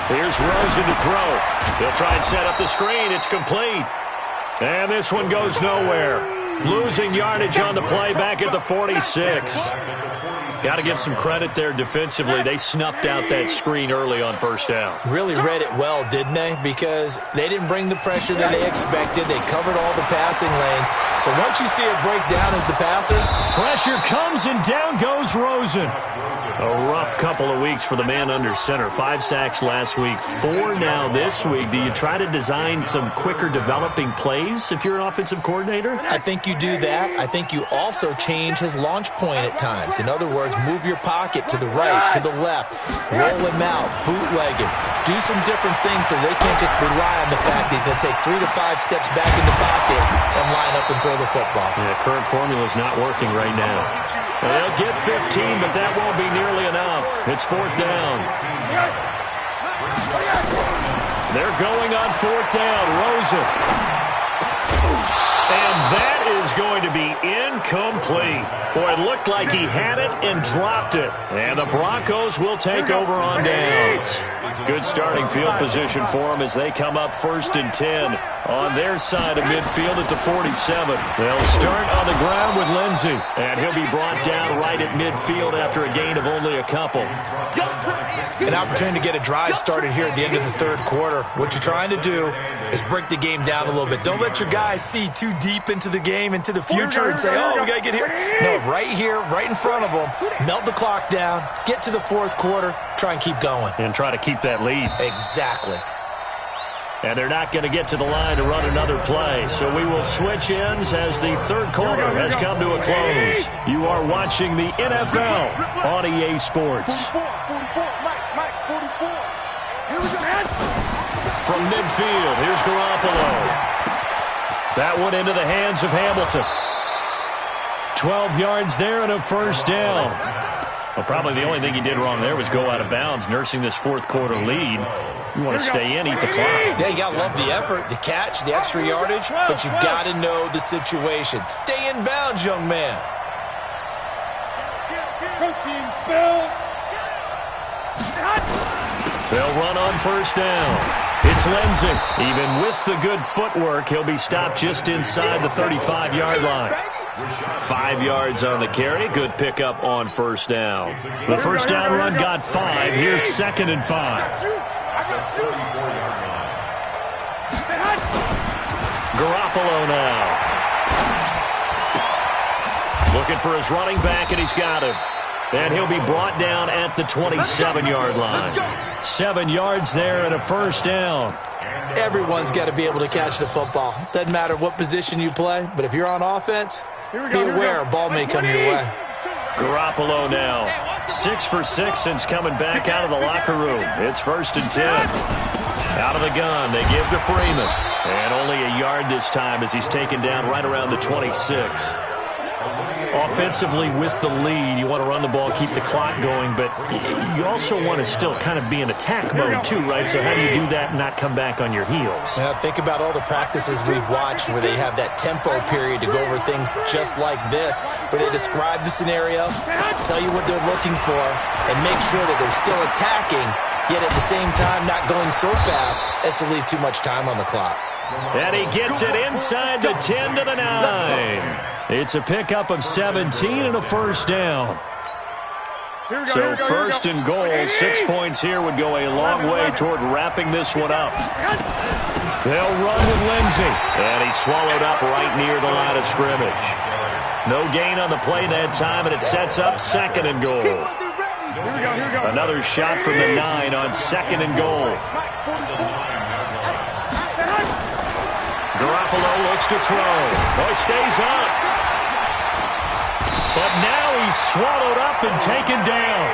Here's Rosen to throw. He'll try and set up the screen. It's complete. And this one goes nowhere. Losing yardage on the play back at the 46. Got to give some credit there defensively. They snuffed out that screen early on first down. Really read it well, didn't they? Because they didn't bring the pressure that they expected. They covered all the passing lanes. So once you see it break down as the passer, pressure comes and down goes Rosen. A rough couple of weeks for the man under center. 5 sacks last week, 4 now this week. Do you try to design some quicker developing plays if you're an offensive coordinator? I think you do that. I think you also change his launch point at times. In other words, move your pocket to the right, to the left, roll him out, bootleg it. Do some different things so they can't just rely on the fact that he's going to take 3 to 5 steps back in the pocket and line up and throw the football. Yeah, current formula's not working right now. They'll get 15, but that won't be nearly enough. It's 4th down. They're going on 4th down. Rosen. And that is going to be incomplete. Boy, it looked like he had it and dropped it. And the Broncos will take over on downs. Good starting field position for them as they come up 1st and 10 on their side of midfield at the 47. They'll start on the ground with Lindsey. And he'll be brought down right at midfield after a gain of only a couple. An opportunity to get a drive started here at the end of the 3rd quarter. What you're trying to do is break the game down a little bit. Don't let your guys see too deep into the game, into the future, and say, oh, we got to get here. No, right here, right in front of them, melt the clock down, get to the 4th quarter, try and keep going. And try to keep that lead. Exactly. And they're not going to get to the line to run another play. So we will switch ends as the 3rd quarter has come to a close. You are watching the NFL on EA Sports. 44, Mike, 44. Here we go. From midfield, here's Garoppolo. That one into the hands of Hamilton. 12 yards there and a 1st down. Well, probably the only thing he did wrong there was go out of bounds, nursing this 4th quarter lead. You want to stay in, eat the clock. Yeah, you got to love the effort, the catch, the extra yardage, but you got to know the situation. Stay in bounds, young man. Coaching spell. They'll run on 1st down. It's Lindsey. Even with the good footwork, he'll be stopped just inside the 35-yard line. 5 yards on the carry. Good pickup on 1st down. The 1st down run got 5. Here's 2nd and 5. Garoppolo now. Looking for his running back, and he's got him. And he'll be brought down at the 27-yard line. 7 yards there and a 1st down. Everyone's got to be able to catch the football. Doesn't matter what position you play, but if you're on offense, be aware a ball may come your way. Garoppolo now. 6 for 6 since coming back out of the locker room. It's 1st and 10. Out of the gun, they give to Freeman. And only a yard this time as he's taken down right around the 26. Offensively with the lead, you want to run the ball, keep the clock going, but you also want to still kind of be in attack mode too, right? So how do you do that and not come back on your heels? Now, think about all the practices we've watched where they have that tempo period to go over things just like this, where they describe the scenario, tell you what they're looking for, and make sure that they're still attacking, yet at the same time not going so fast as to leave too much time on the clock. And he gets it inside the 10 to the 9. It's a pickup of 17 and a 1st down. So 1st and goal, 6 points here would go a long way toward wrapping this one up. They'll run with Lindsey. And he's swallowed up right near the line of scrimmage. No gain on the play that time, and it sets up 2nd and goal. Another shot from the 9 on 2nd and goal. Garoppolo looks to throw. Boy, stays up. But now he's swallowed up and taken down.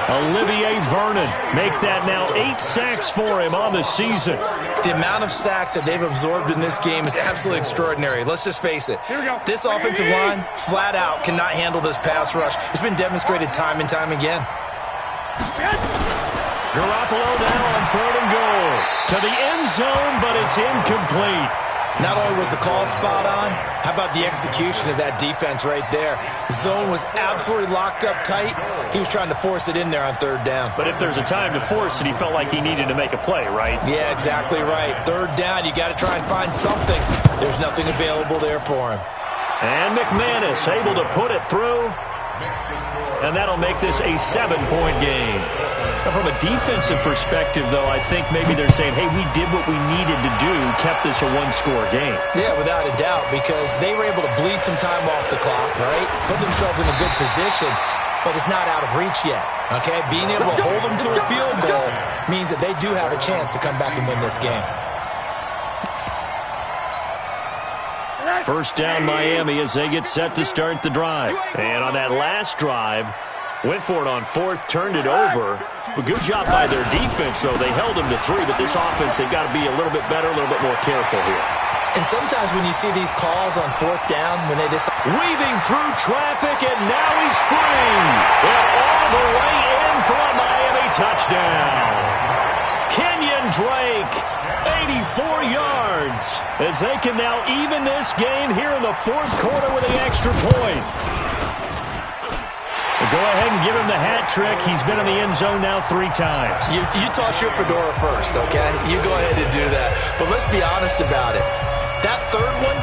Olivier Vernon make that now 8 sacks for him on the season. The amount of sacks that they've absorbed in this game is absolutely extraordinary. Let's just face it. This offensive line, flat out, cannot handle this pass rush. It's been demonstrated time and time again. Garoppolo now on 3rd and goal. To the end zone, but it's incomplete. Not only was the call spot on, how about the execution of that defense right there? Zone was absolutely locked up tight. He was trying to force it in there on 3rd down. But if there's a time to force it, he felt like he needed to make a play, right? Yeah, exactly right. 3rd down, you got to try and find something. There's nothing available there for him. And McManus able to put it through. And that'll make this a 7-point game. Now, from a defensive perspective, though, I think maybe they're saying, hey, we did what we needed to do, kept this a 1-score game. Yeah, without a doubt, because they were able to bleed some time off the clock, right? Put themselves in a good position, but it's not out of reach yet, okay? Being able to hold them to a field goal means that they do have a chance to come back and win this game. First down, Miami, as they get set to start the drive. And on that last drive, went for it on 4th, turned it over. But good job by their defense, though. They held them to 3, but this offense, they've got to be a little bit better, a little bit more careful here. And sometimes when you see these calls on 4th down, when they decide... Weaving through traffic, and now he's free. And all the way in for a Miami touchdown. Kenyon Drake, 84 yards, as they can now even this game here in the 4th quarter with an extra point. Go ahead and give him the hat trick. He's been in the end zone now 3 times. You toss your fedora first, okay? You go ahead and do that. But let's be honest about it. That 3rd one,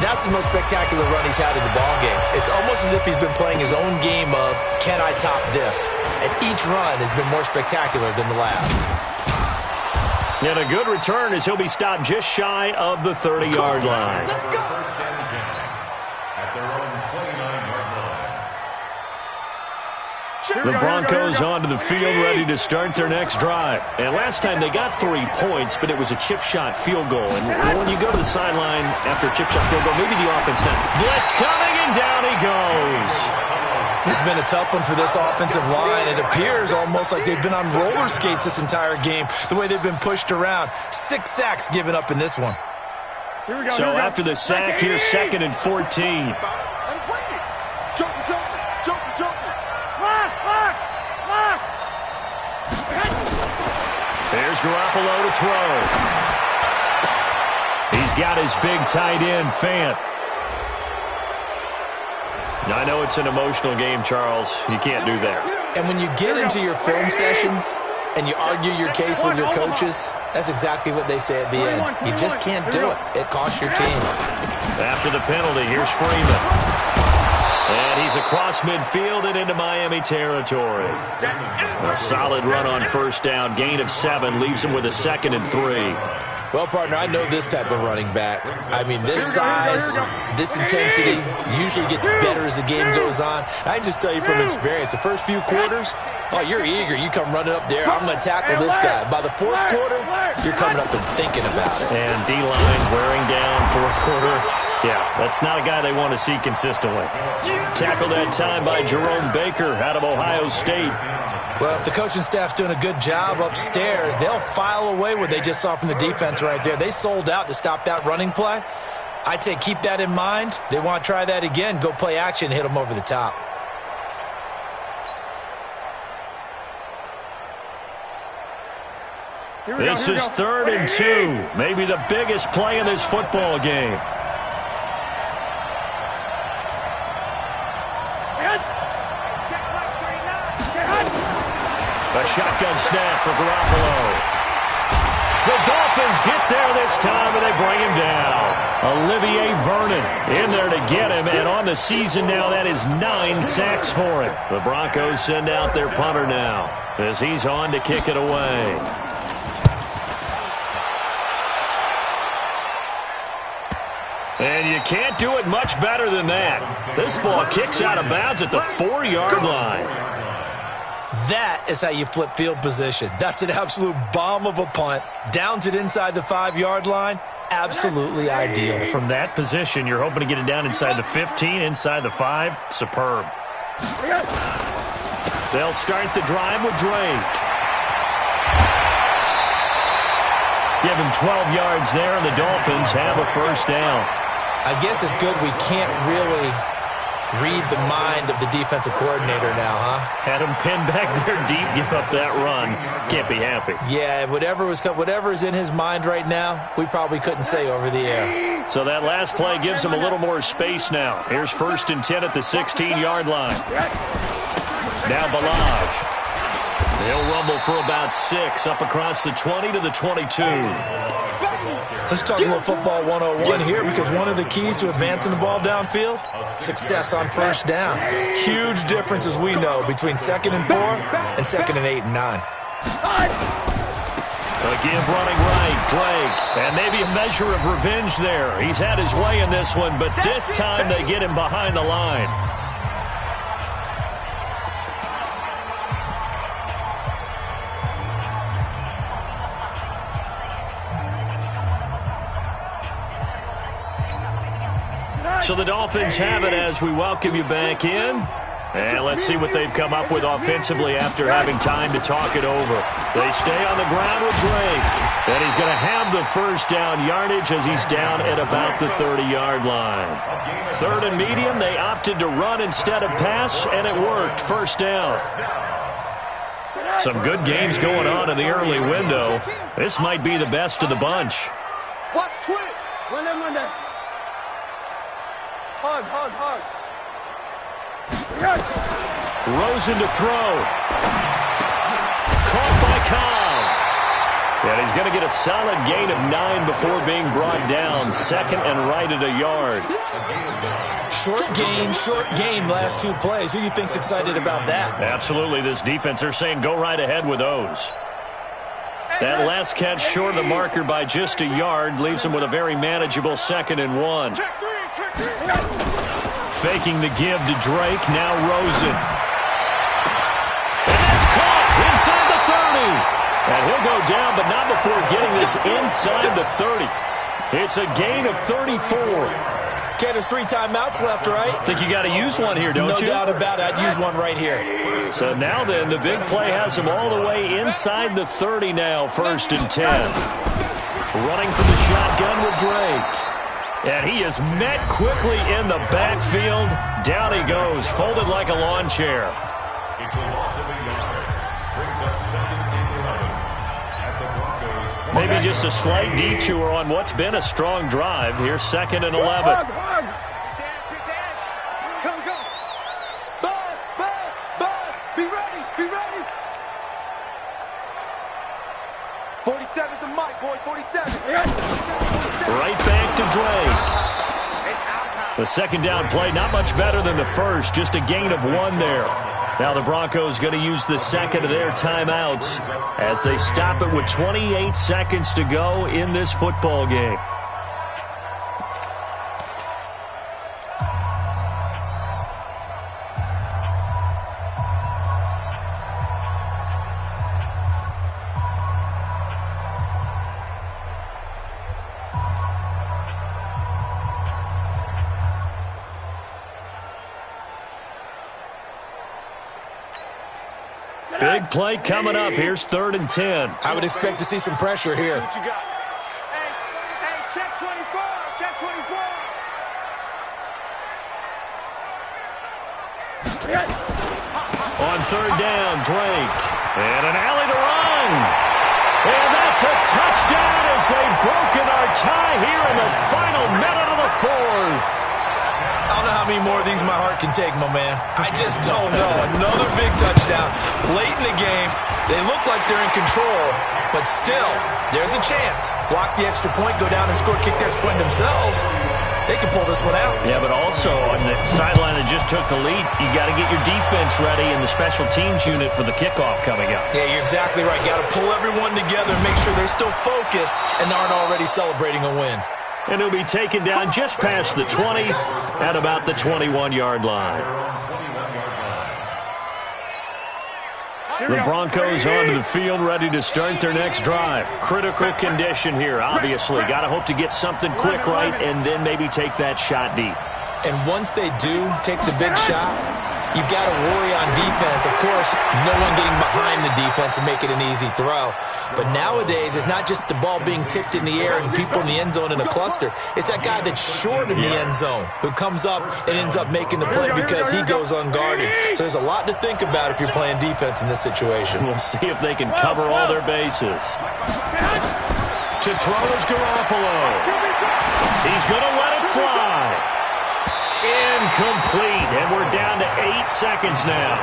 that's the most spectacular run he's had in the ballgame. It's almost as if he's been playing his own game of, can I top this? And each run has been more spectacular than the last. And a good return as he'll be stopped just shy of the 30-yard line. First and 10 at their own 29-yard line. The Broncos onto the field ready to start their next drive. And last time they got 3 points, but it was a chip shot field goal. And when you go to the sideline after a chip shot field goal, maybe the offense not. Blitz coming, and down he goes. This has been a tough one for this offensive line. It appears almost like they've been on roller skates this entire game, the way they've been pushed around. 6 sacks given up in this one. So after the sack, here's 2nd and 14. There's Garoppolo to throw. He's got his big tight end, Fant. Now, I know it's an emotional game, Charles. You can't do that. And when you get into your film sessions and you argue your case with your coaches, that's exactly what they say at the end. You just can't do it. It costs your team. After the penalty, here's Freeman. And he's across midfield and into Miami territory. A solid run on 1st down. Gain of 7 leaves him with a 2nd and 3. Well, partner, I know this type of running back. I mean, this size, this intensity usually gets better as the game goes on. I can just tell you from experience, the first few quarters, oh, you're eager. You come running up there. I'm going to tackle this guy. By the 4th quarter, you're coming up and thinking about it. And D-line wearing down 4th quarter. Yeah, that's not a guy they want to see consistently. Tackled that time by Jerome Baker out of Ohio State. Well, if the coaching staff's doing a good job upstairs, they'll file away what they just saw from the defense right there. They sold out to stop that running play. I'd say keep that in mind. They want to try that again. Go play action, hit them over the top. This is 3rd and 2. Maybe the biggest play in this football game. A shotgun snap for Garoppolo. The Dolphins get there this time, and they bring him down. Olivier Vernon in there to get him, and on the season now, that is 9 sacks for him. The Broncos send out their punter now as he's on to kick it away. And you can't do it much better than that. This ball kicks out of bounds at the 4-yard line. That is how you flip field position. That's an absolute bomb of a punt. Downs it inside the 5-yard line. absolutely ideal. From that position, you're hoping to get it down inside the 15, inside the 5. Superb. They'll start the drive with Drake. Give him 12 yards there, and the Dolphins have a first down. I guess it's good we can't really read the mind of the defensive coordinator now, huh? Had him pinned back there deep, give up that run. Can't be happy. Yeah, whatever is in his mind right now, we probably couldn't say over the air. So that last play gives him a little more space now. Here's 1st and 10 at the 16-yard line. Now Balaj. He'll rumble for about 6 up across the 20 to the 22. Let's talk a little football 101 here, because one of the keys to advancing the ball downfield, success on first down. Huge difference, as we know, between 2nd and 4 and 2nd and 8 and 9. Again, running right, Drake. And maybe a measure of revenge there. He's had his way in this one, but this time they get him behind the line. So the Dolphins have it as we welcome you back in. And let's see what they've come up with offensively after having time to talk it over. They stay on the ground with Drake. And he's going to have the first down yardage as he's down at about the 30-yard line. 3rd and medium, they opted to run instead of pass, and it worked. First down. Some good games going on in the early window. This might be the best of the bunch. Watch twitch. Run that. Hug. Rosen to throw. Caught by Cobb. And he's going to get a solid gain of 9 before being brought down. 2nd and right at a yard. Short gain last 2 plays. Who do you think's excited about that? Absolutely. This defense, they're saying go right ahead with those. That last catch short of the marker by just a yard leaves him with a very manageable 2nd and 1. Faking the give to Drake, now Rosen. And that's caught inside the 30. And he'll go down, but not before getting this inside the 30. It's a gain of 34. Okay, there's 3 timeouts left, right? Think you got to use one here, don't you? No doubt about it. I'd use one right here. So now then, the big play has him all the way inside the 30 now, 1st and 10. Running from the shotgun with Drake. And he is met quickly in the backfield. Down he goes, folded like a lawn chair. It's a loss of a yard. Brings up 2nd and 11 at the Broncos. Maybe just a slight detour on what's been a strong drive. Here's 2nd and 11. Go. Buzz. Be ready. 47's the mic, boy. 47. Right back to Drake. The 2nd down play, not much better than the first. Just a gain of 1 there. Now the Broncos going to use the 2nd of their timeouts as they stop it with 28 seconds to go in this football game. Big play coming up. Here's 3rd and 10. I would expect to see some pressure here. What you got? Hey, check 24. Check 24. On 3rd down, Drake. And an alley to run. And that's a touchdown as they've broken our tie here in the final minute of the 4th. I don't know how many more of these my heart can take, my man. I just don't know. Another big touchdown late in the game. They look like they're in control, but still, there's a chance. Block the extra point, go down and score, kick the extra point themselves. They can pull this one out. Yeah, but also on the sideline that just took the lead, you got to get your defense ready and the special teams unit for the kickoff coming up. Yeah, you're exactly right. Got to pull everyone together and make sure they're still focused and aren't already celebrating a win. And he'll be taken down just past the 20 at about the 21-yard line. The Broncos onto the field, ready to start their next drive. Critical condition here, obviously. Got to hope to get something quick right and then maybe take that shot deep. And once they do take the big shot, you've got to worry on defense. Of course, no one getting behind the defense and make it an easy throw. But nowadays, it's not just the ball being tipped in the air and people in the end zone in a cluster. It's that guy that's short in the end zone who comes up and ends up making the play because he goes unguarded. So there's a lot to think about if you're playing defense in this situation. We'll see if they can cover all their bases. To throw is Garoppolo. He's going to let it fly. Incomplete, and we're down to 8 seconds now.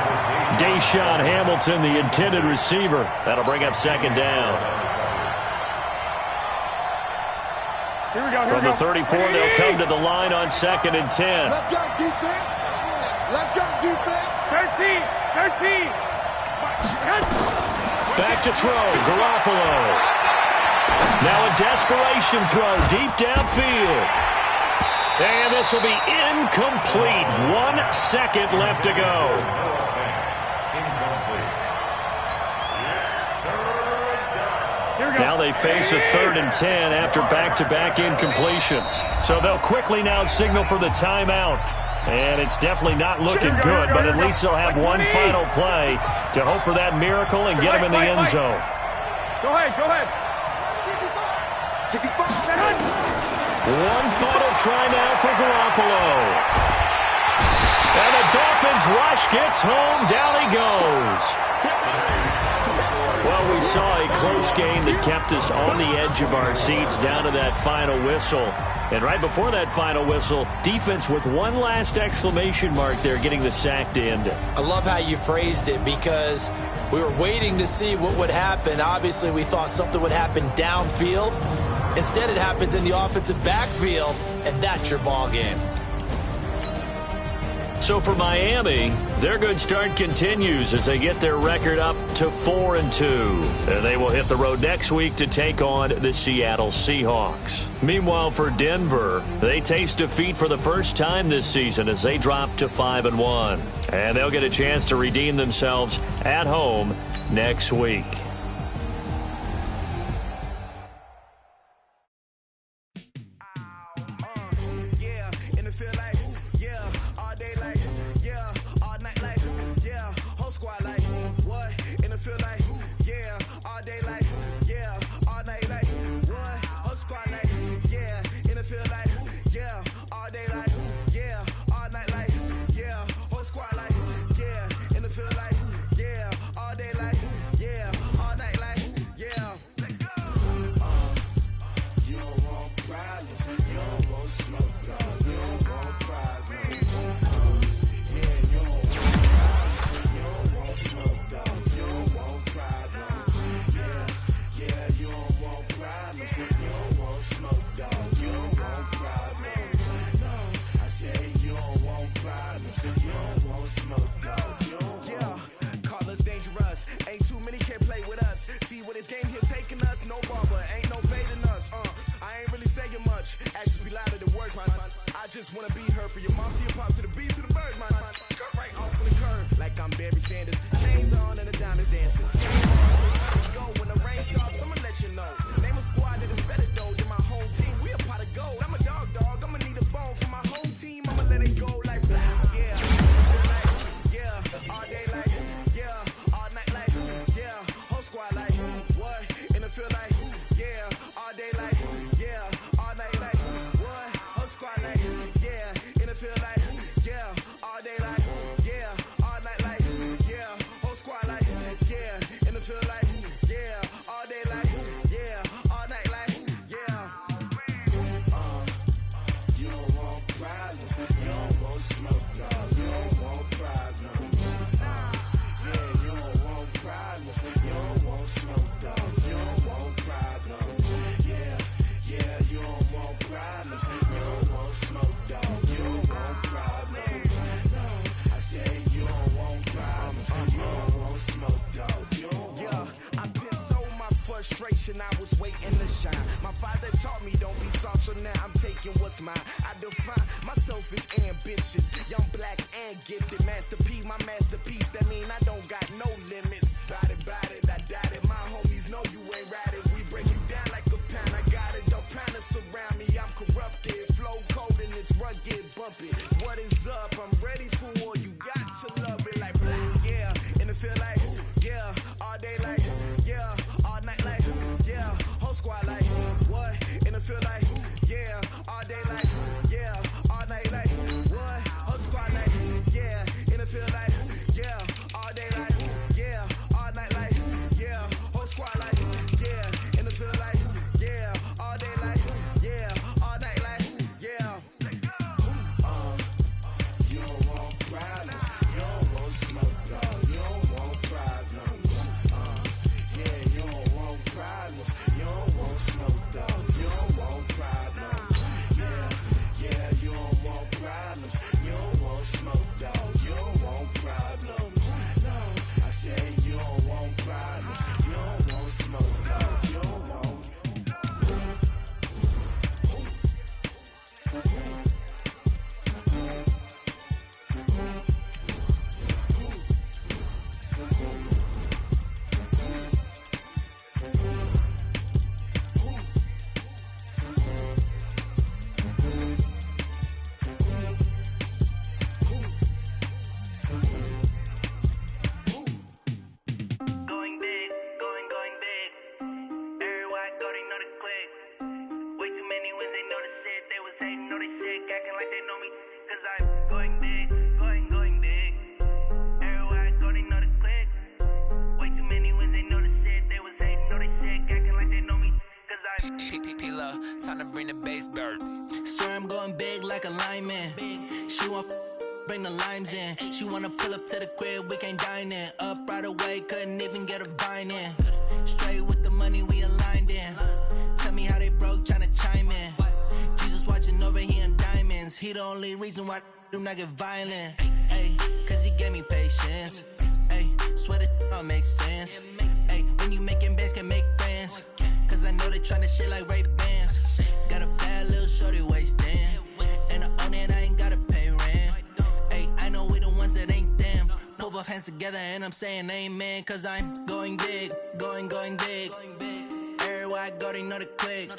Deshaun Hamilton, the intended receiver. That'll bring up second down. From the 34, they'll come to the line on 2nd and 10. Let's go, defense. Let's go, defense. 13. Back to throw, Garoppolo. Now a desperation throw deep downfield. And this will be incomplete. 1 second left to go. Now they face a 3rd and 10 after back-to-back incompletions. So they'll quickly now signal for the timeout. And it's definitely not looking good, but at least they'll have one final play to hope for that miracle and get them in the end zone. Go ahead. One final try now for Garoppolo. And the Dolphins rush gets home. Down he goes. Well, we saw a close game that kept us on the edge of our seats down to that final whistle. And right before that final whistle, defense with one last exclamation mark there, getting the sack to end it. I love how you phrased it because we were waiting to see what would happen. Obviously, we thought something would happen downfield. Instead, it happens in the offensive backfield, and that's your ball game. So for Miami, their good start continues as they get their record up to 4-2. And they will hit the road next week to take on the Seattle Seahawks. Meanwhile, for Denver, they taste defeat for the first time this season as they drop to 5-1. And they'll get a chance to redeem themselves at home next week. Just wanna be her for your mom to your pop to the beat to the birds, man. Cut right off of the curb like I'm Barry Sanders. Chains on and the diamonds dancing. So go when the rain starts, I'ma let you know. Name a squad that is better though than my home team. We a pot of gold. I'm a dog. I'ma need a bone for my home team. I'ma let it go like blah. Yeah, like, yeah, all day like, yeah, all night like, yeah, whole squad like, what? In the field like, yeah, all day like, yeah, all night like, what? Whole squad like. Feel like, yeah, all day like, yeah, all night like, yeah, whole squad like, yeah, in the field like, yeah, all day like, yeah, all night like, yeah. You don't want problems, you don't want smoke, no, you don't want problems. Yeah, you don't want problems, you don't want smoke, no, you don't want problems. Yeah, you don't want problems, you don't want smoke, dog. Frustration, I was waiting to shine. My father taught me don't be soft, so now I'm taking what's mine. I define myself as ambitious, young, black, and gifted. Master P, my masterpiece. That mean I don't got no limits. bring the bass bird. Swear I'm going big like a lineman. She want bring the limes in. She wanna pull up to the crib, we can't dine in. Up right away, couldn't even get a vine in. Straight with the money, we aligned in. Tell me how they broke, tryna chime in. Jesus watching over here in diamonds. He the only reason why I do not get violent. Ay, cause he gave me patience. Ay, swear that all makes sense. Ay, when you making bands, can make friends. Cause I know they tryna shit like Ray-Bans. Got a bad little shorty wasting. And I own it, I ain't gotta pay rent. Ay, I know we the ones that ain't them. Pull both hands together and I'm saying amen. Cause I'm going big, going big. Everywhere I go, they know the click.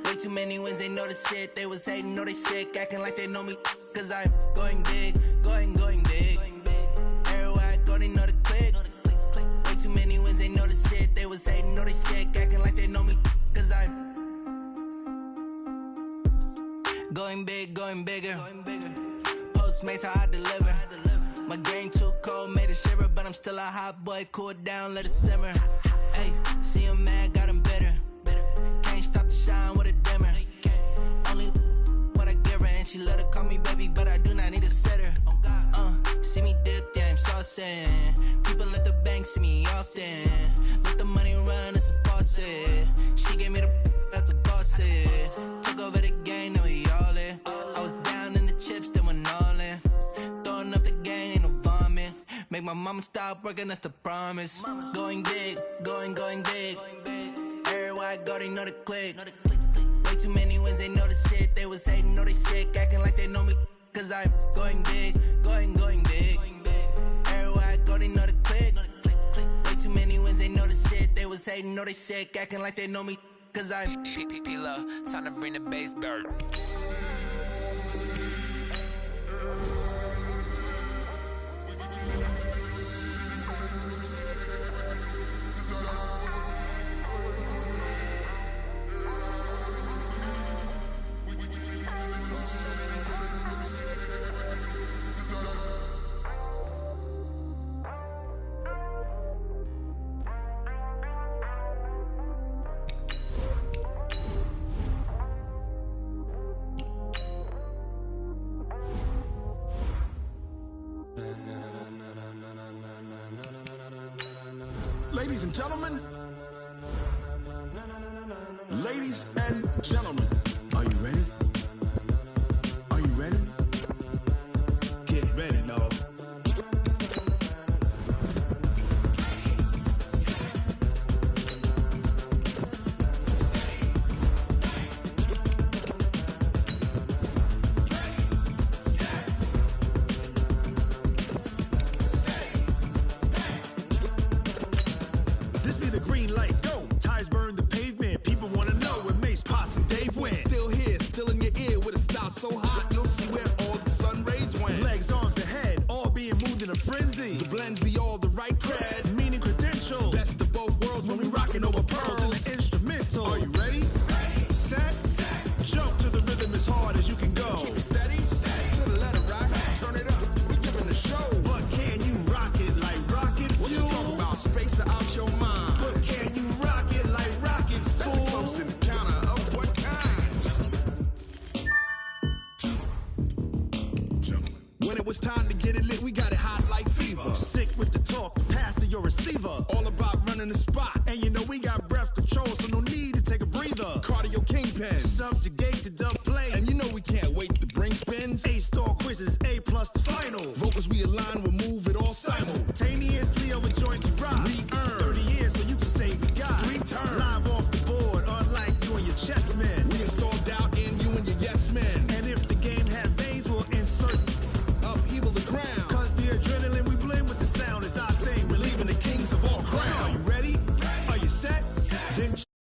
Way too many wins, they know the shit. They was hating, know they sick, acting like they know me. Cause I'm going big, going big. Everywhere I go, they know the click. Way too many wins, they know the shit. They was hating, know they sick, acting like they know me. Cause I'm going big, going bigger. Postmates, how I deliver. My game too cold, made it shiver. But I'm still a hot boy, cool it down, let it simmer. Hey, see him mad, got him bitter. Can't stop the shine with a dimmer. Only what I give her, and she love to call me baby, but I do not need a sitter. See me dip, yeah, I'm saucing. People at the bank see me often. Let the money run, it's a faucet. She gave me the that's a bosses. Took over the game, now we all in. I was down in the chips, then went all in. Throwing up the gang, ain't no vomit. Make my mama stop working, that's the promise. Going big, going big. Everywhere I go, they know the click. Way too many wins, they know the shit. They was hating, know they sick, acting like they know me. Cause I'm going big, going big. Everywhere I go, they know the click. Way too many wins, they know the shit. They was hating, know they sick, acting like they know me. Cause I'm P-P-P-Lo, time to bring the bass bird. Ladies and gentlemen, are you ready? Are you ready? Get ready, dog. This be the green light, go!